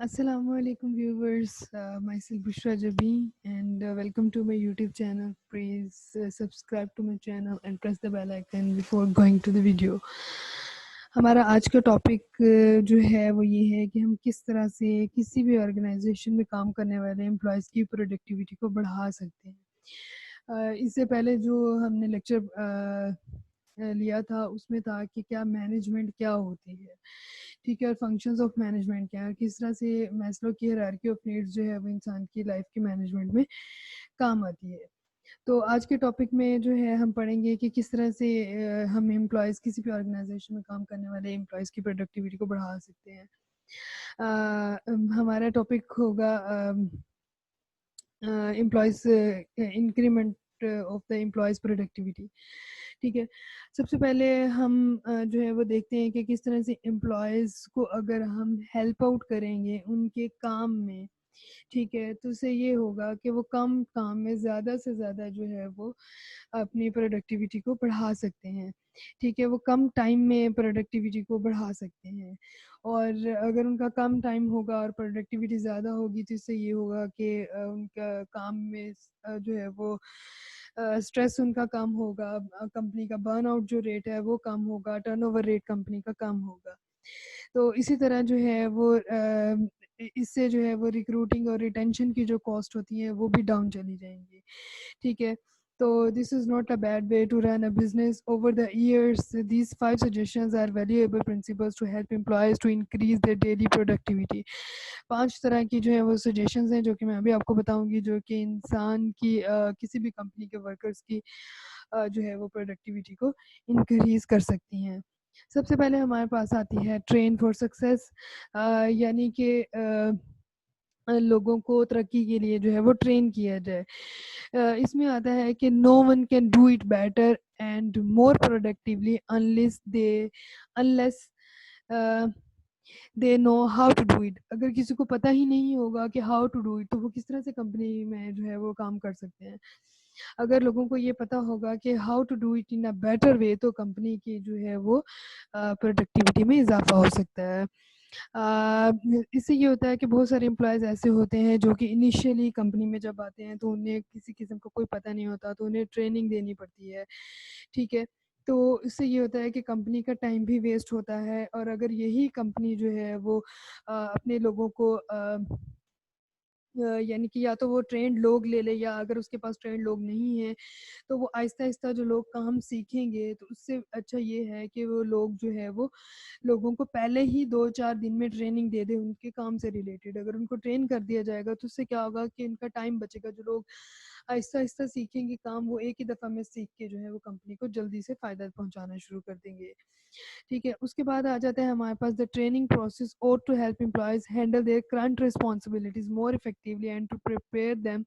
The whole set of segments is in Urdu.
Assalamu alaikum viewers, myself Bushra Jabi and welcome to my YouTube channel. Please subscribe to my channel and press the bell icon before going to the video. ہمارا آج کا ٹاپک جو ہے وہ یہ ہے کہ ہم کس طرح سے کسی بھی آرگنائزیشن میں کام کرنے والے امپلائز کی پروڈکٹیوٹی کو بڑھا سکتے ہیں. اس سے پہلے جو ہم نے لیکچر لیا تھا اس میں تھا کہ کیا مینجمنٹ کیا ہوتی ہے, ٹھیک ہے, اور فنکشنز آف مینجمنٹ کیا ہے, کس طرح سے میسلو کی ہیرارکی آف نیڈز جو ہے وہ انسان کی لائف کے مینجمنٹ میں کام آتی ہے. تو آج کے ٹاپک میں جو ہے ہم پڑھیں گے کہ کس طرح سے ہم امپلائز کسی بھی آرگنائزیشن میں کام کرنے والے امپلائز کی پروڈکٹیوٹی کو بڑھا سکتے ہیں. ہمارا ٹاپک ہوگا employees increment of the employees productivity. ٹھیک ہے, سب سے پہلے ہم جو ہے وہ دیکھتے ہیں کہ کس طرح سے امپلائز کو اگر ہم ہیلپ آؤٹ کریں گے ان کے کام میں, ٹھیک ہے, تو اس سے یہ ہوگا کہ وہ کم کام میں زیادہ سے زیادہ جو ہے وہ اپنی پروڈکٹیوٹی کو بڑھا سکتے ہیں. ٹھیک ہے, وہ کم ٹائم میں پروڈکٹیوٹی کو بڑھا سکتے ہیں, اور اگر ان کا کم ٹائم ہوگا اور پروڈکٹیوٹی زیادہ ہوگی تو اس سے یہ ہوگا کہ ان کا کام میں جو ہے وہ اسٹریس ان کا کم ہوگا, کمپنی کا برن آؤٹ جو ریٹ ہے وہ کم ہوگا, ٹرن اوور ریٹ کمپنی کا کم ہوگا. تو اسی طرح جو ہے وہ اس سے جو ہے وہ ریکروٹنگ اور ریٹینشن کی جو کاسٹ ہوتی ہیں وہ بھی ڈاؤن چلی جائیں گی. ٹھیک ہے, تو this is not a bad way to run a business. Over the years these 5 suggestions are valuable principles to help employees to increase their daily productivity. 5 طرح کی جو ہے وہ سجیشنز ہیں جو کہ میں ابھی آپ کو بتاؤں گی, جو کہ انسان کی کسی بھی کمپنی کے ورکرز کی جو ہے وہ پروڈکٹیوٹی کو انکریز کر سکتی ہیں. سب سے پہلے ہمارے پاس آتی ہے ٹرین فار سکسیس, یعنی کہ لوگوں کو ترقی کے لیے جو ہے وہ ٹرین کیا جائے. اس میں آتا ہے کہ no one can do it better and more productively unless they know how to do it. اگر کسی کو پتہ ہی نہیں ہوگا کہ ہاؤ ٹو ڈو اٹ تو وہ کس طرح سے کمپنی میں جو ہے وہ کام کر سکتے ہیں. اگر لوگوں کو یہ پتہ ہوگا کہ how to do it in a better way تو کمپنی کی جو ہے وہ پروڈکٹیوٹی میں اضافہ ہو سکتا ہے. اس سے یہ ہوتا ہے کہ بہت سارے امپلائیز ایسے ہوتے ہیں جو کہ انیشیلی کمپنی میں جب آتے ہیں تو انہیں کسی قسم کا کوئی پتہ نہیں ہوتا, تو انہیں ٹریننگ دینی پڑتی ہے. ٹھیک ہے, تو اس سے یہ ہوتا ہے کہ کمپنی کا ٹائم بھی ویسٹ ہوتا ہے, اور اگر یہی کمپنی جو ہے وہ اپنے لوگوں کو یعنی کہ یا تو وہ ٹرینڈ لوگ لے لے, یا اگر اس کے پاس ٹرینڈ لوگ نہیں ہیں تو وہ آہستہ آہستہ جو لوگ کام سیکھیں گے, تو اس سے اچھا یہ ہے کہ وہ لوگ جو ہے وہ لوگوں کو پہلے ہی 2-4 دن میں ٹریننگ دے دے ان کے کام سے ریلیٹڈ. اگر ان کو ٹرین کر دیا جائے گا تو اس سے کیا ہوگا کہ ان کا ٹائم بچے گا. جو لوگ آہستہ آہستہ سیکھیں گے کام, وہ ایک ہی دفعہ میں سیکھ کے جو ہے وہ کمپنی کو جلدی سے فائدہ پہنچانا شروع کر دیں گے. ٹھیک ہے, اس کے بعد آ جاتا ہے ہمارے پاس دا ٹریننگ پروسیس اور to help employees handle their current responsibilities more effectively and to prepare them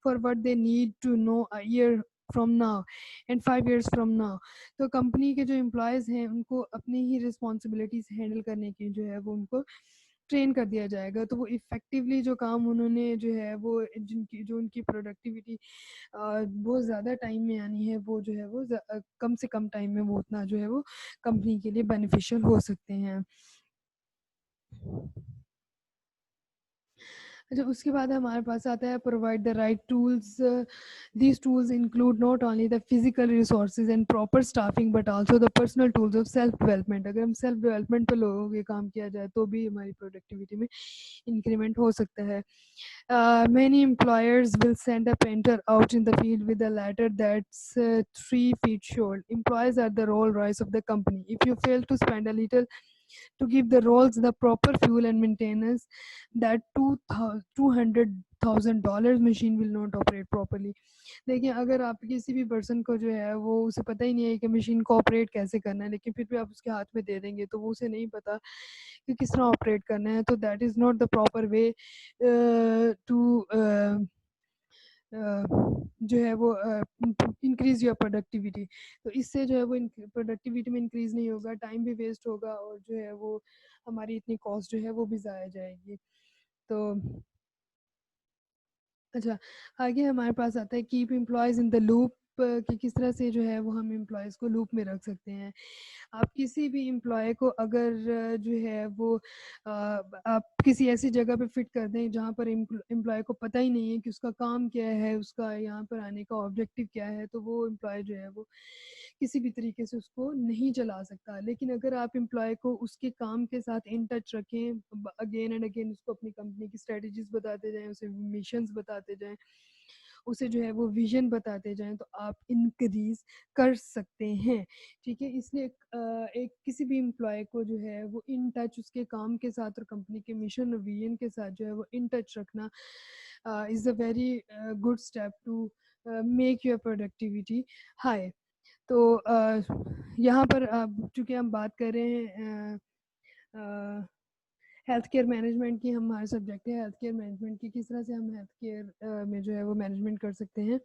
for what they need to know a year from now and 5 years from now. تو کمپنی کے جو امپلائیز ہیں ان کو اپنی ہی رسپانسبلٹیز ہینڈل کرنے کی جو ہے وہ ان کو ٹرین کر دیا جائے گا, تو وہ افیکٹولی جو کام انہوں نے جو ہے وہ ان کی پروڈکٹیوٹی بہت زیادہ ٹائم میں آنی ہے, وہ جو ہے وہ کم سے کم ٹائم میں وہ اتنا جو ہے وہ کمپنی کے لیے بینیفیشل ہو سکتے ہیں. اچھا, اس کے بعد ہمارے پاس آتا ہے provide the right tools. These tools include not only the physical resources and proper staffing but also the personal tools of self development. اگر ہم سیلف ڈیولپمنٹ پہ لوگوں کے کام کیا جائے تو بھی ہماری پروڈکٹیوٹی میں انکریمنٹ ہو سکتا ہے. Many employers will send a painter out in the field with a ladder that's 3 feet short. Employees are the Rolls Royce of the company. If you fail to spend a little to give the rolls the proper fuel and maintenance, that $200,000 machine will not operate properly. دیکھیں, اگر آپ کسی بھی پرسن کو جو ہے وہ اسے پتہ ہی نہیں ہے کہ مشین کو آپریٹ کیسے کرنا ہے, لیکن پھر بھی آپ اس کے ہاتھ میں دے دیں گے تو وہ اسے نہیں پتا کہ کس طرح آپریٹ کرنا ہے, تو that is not the proper way to جو ہے وہ انکریز یور پروڈکٹیوٹی. تو اس سے جو ہے وہ پروڈکٹیوٹی میں انکریز نہیں ہوگا, ٹائم بھی ویسٹ ہوگا, اور جو ہے وہ ہماری اتنی کاسٹ جو ہے وہ بھی ضائع جائے گی. تو اچھا, آگے ہمارے پاس آتا ہے keep employees in the loop. کہ کس طرح سے جو ہے وہ ہم امپلائیز کو لوپ میں رکھ سکتے ہیں. آپ کسی بھی امپلائی کو اگر جو ہے وہ آپ کسی ایسی جگہ پہ فٹ کر دیں جہاں پر امپلائی کو پتہ ہی نہیں ہے کہ اس کا کام کیا ہے, اس کا یہاں پر آنے کا آبجیکٹیو کیا ہے, تو وہ امپلائی جو ہے وہ کسی بھی طریقے سے اس کو نہیں چلا سکتا. لیکن اگر آپ امپلائی کو اس کے کام کے ساتھ ان ٹچ رکھیں, اگین اینڈ اگین اس کو اپنی کمپنی کی اسٹریٹجیز بتاتے جائیں, اسے مشنز بتاتے جائیں, اسے جو ہے وہ ویژن بتاتے جائیں, تو آپ انکریز کر سکتے ہیں. ٹھیک ہے, اس لیے ایک کسی بھی امپلائی کو جو ہے وہ ان ٹچ اس کے کام کے ساتھ اور کمپنی کے مشن اور ویژن کے ساتھ جو ہے وہ ان ٹچ رکھنا is a very good step to make your productivity high. تو یہاں پر چونکہ ہم بات کر رہے ہیں ہیلتھ کیئر مینجمنٹ کی, ہمارا سبجیکٹ ہے ہیلتھ کیئر مینجمنٹ کی, کس طرح سے ہم ہیلتھ کیئر میں جو ہے وہ مینجمنٹ کر سکتے ہیں.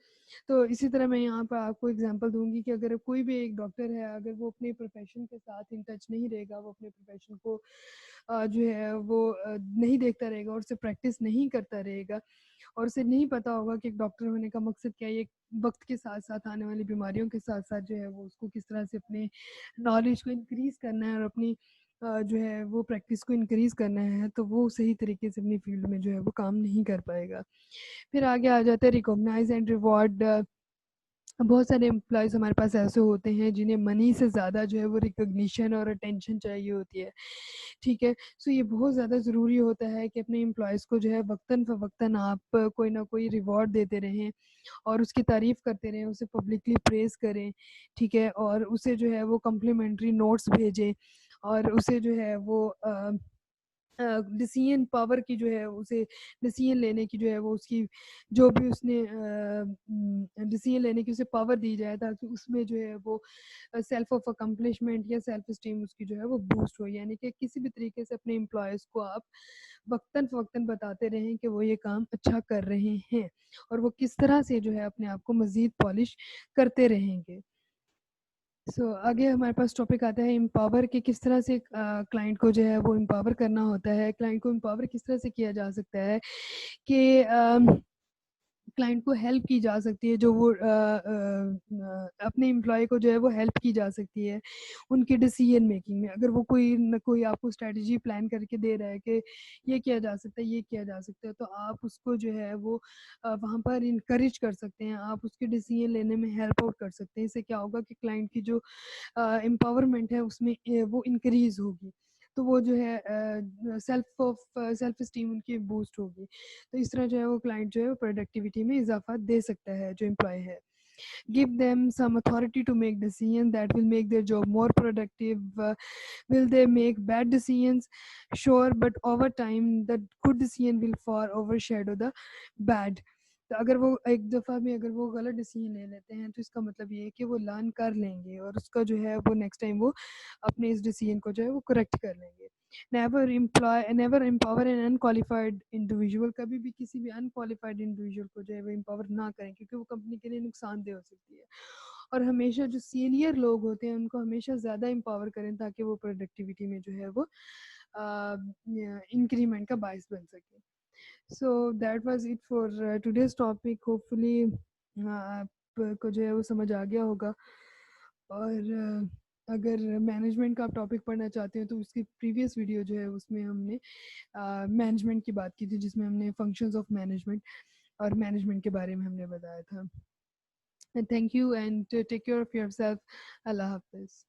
تو اسی طرح میں یہاں پر آپ کو اگزامپل دوں گی کہ اگر کوئی بھی ایک ڈاکٹر ہے, اگر وہ اپنے پروفیشن کے ساتھ ان ٹچ نہیں رہے گا, وہ اپنے پروفیشن کو جو ہے وہ نہیں دیکھتا رہے گا اور اسے پریکٹس نہیں کرتا رہے گا, اور اسے نہیں پتا ہوگا کہ ایک ڈاکٹر ہونے کا مقصد کیا ہے, ایک وقت کے ساتھ ساتھ آنے والی بیماریوں کے ساتھ ساتھ جو ہے وہ اس کو کس طرح سے اپنے نالج کو انکریز کرنا ہے اور اپنی جو ہے وہ پریکٹس کو انکریز کرنا ہے, تو وہ صحیح طریقے سے اپنی فیلڈ میں جو ہے وہ کام نہیں کر پائے گا. پھر آگے آ جاتا ہے ریکوگنائز اینڈ ریوارڈ. بہت سارے امپلائیز ہمارے پاس ایسے ہوتے ہیں جنہیں منی سے زیادہ جو ہے وہ ریکگنیشن اور اٹینشن چاہیے ہوتی ہے. ٹھیک ہے, سو یہ بہت زیادہ ضروری ہوتا ہے کہ اپنے امپلائیز کو جو ہے وقتاً فوقتاً آپ کوئی نہ کوئی ریوارڈ دیتے رہیں اور اس کی تعریف کرتے رہیں, اسے پبلکلی پریز کریں. ٹھیک ہے, اور اسے جو ہے وہ کمپلیمنٹری نوٹس بھیجیں, اور اسے جو ہے وہ ڈیسیژن پاور کی جو ہے اسے ڈیسیژن لینے کی جو ہے وہ اس کی جو بھی اس نے ڈیسیژن لینے کی اسے پاور دی جائے, تاکہ اس میں جو ہے وہ سیلف آف اکمپلشمنٹ یا سیلف اسٹیم اس کی جو ہے وہ بوسٹ ہو. یعنی کہ کسی بھی طریقے سے اپنے امپلائیز کو آپ وقتاً فوقتاً بتاتے رہیں کہ وہ یہ کام اچھا کر رہے ہیں, اور وہ کس طرح سے جو ہے اپنے آپ کو مزید پالش کرتے رہیں گے. سو آگے ہمارے پاس ٹاپک آتا ہے امپاور, کہ کس طرح سے کلائنٹ کو جو ہے وہ امپاور کرنا ہوتا ہے. کلائنٹ کو امپاور کس طرح سے کیا جا سکتا ہے کہ کلائنٹ کو ہیلپ کی جا سکتی ہے, جو وہ اپنے امپلائی کو جو ہے وہ ہیلپ کی جا سکتی ہے ان کی ڈیسیژن میکنگ میں. اگر وہ کوئی نہ کوئی آپ کو اسٹریٹجی پلان کر کے دے رہا ہے کہ یہ کیا جا سکتا ہے, یہ کیا جا سکتا ہے, تو آپ اس کو جو ہے وہ وہاں پر انکریج کر سکتے ہیں, آپ اس کی ڈیسیژن لینے میں ہیلپ آؤٹ کر سکتے ہیں. اس سے کیا ہوگا کہ کلائنٹ کی جو امپاورمنٹ ہے اس میں وہ انکریز ہوگی, تو وہ جو ہے سیلف اسٹیم ان کی بوسٹ ہوگی. تو اس طرح جو ہے وہ کلائنٹ جو ہے وہ پروڈکٹیوٹی میں اضافہ دے سکتا ہے جو امپلائی ہے. Give them some authority to make decisions that will make their job more productive. Will they make bad decisions? Sure, but over time the good decision will far overshadow the bad. تو اگر وہ ایک دفعہ بھی اگر وہ غلط ڈیسیژن لے لیتے ہیں تو اس کا مطلب یہ ہے کہ وہ لرن کر لیں گے, اور اس کا جو ہے وہ نیکسٹ ٹائم وہ اپنے اس ڈیسیژن کو جو ہے وہ کریکٹ کر لیں گے. Never empower an unqualified individual. کبھی بھی کسی بھی انکوالیفائڈ انڈیویژول کو جو ہے وہ امپاور نہ کریں, کیونکہ وہ کمپنی کے لیے نقصان دہ ہو سکتی ہے. اور ہمیشہ جو سینئر لوگ ہوتے ہیں ان کو ہمیشہ زیادہ امپاور کریں تاکہ وہ پروڈکٹیوٹی میں جو ہے وہ انکریمنٹ کا باعث بن سکے. So that was it for today's topic. Hopefully آپ کو جو ہے وہ سمجھ آ گیا ہوگا, اور اگر مینجمنٹ کا آپ ٹاپک پڑھنا چاہتے ہیں تو اس کی پریویس ویڈیو جو ہے اس میں ہم نے مینجمنٹ کی بات کی تھی, جس میں ہم نے فنکشنز آف مینجمنٹ اور مینجمنٹ کے بارے میں ہم نے بتایا تھا. Thank you and take care of your self. اللہ حافظ.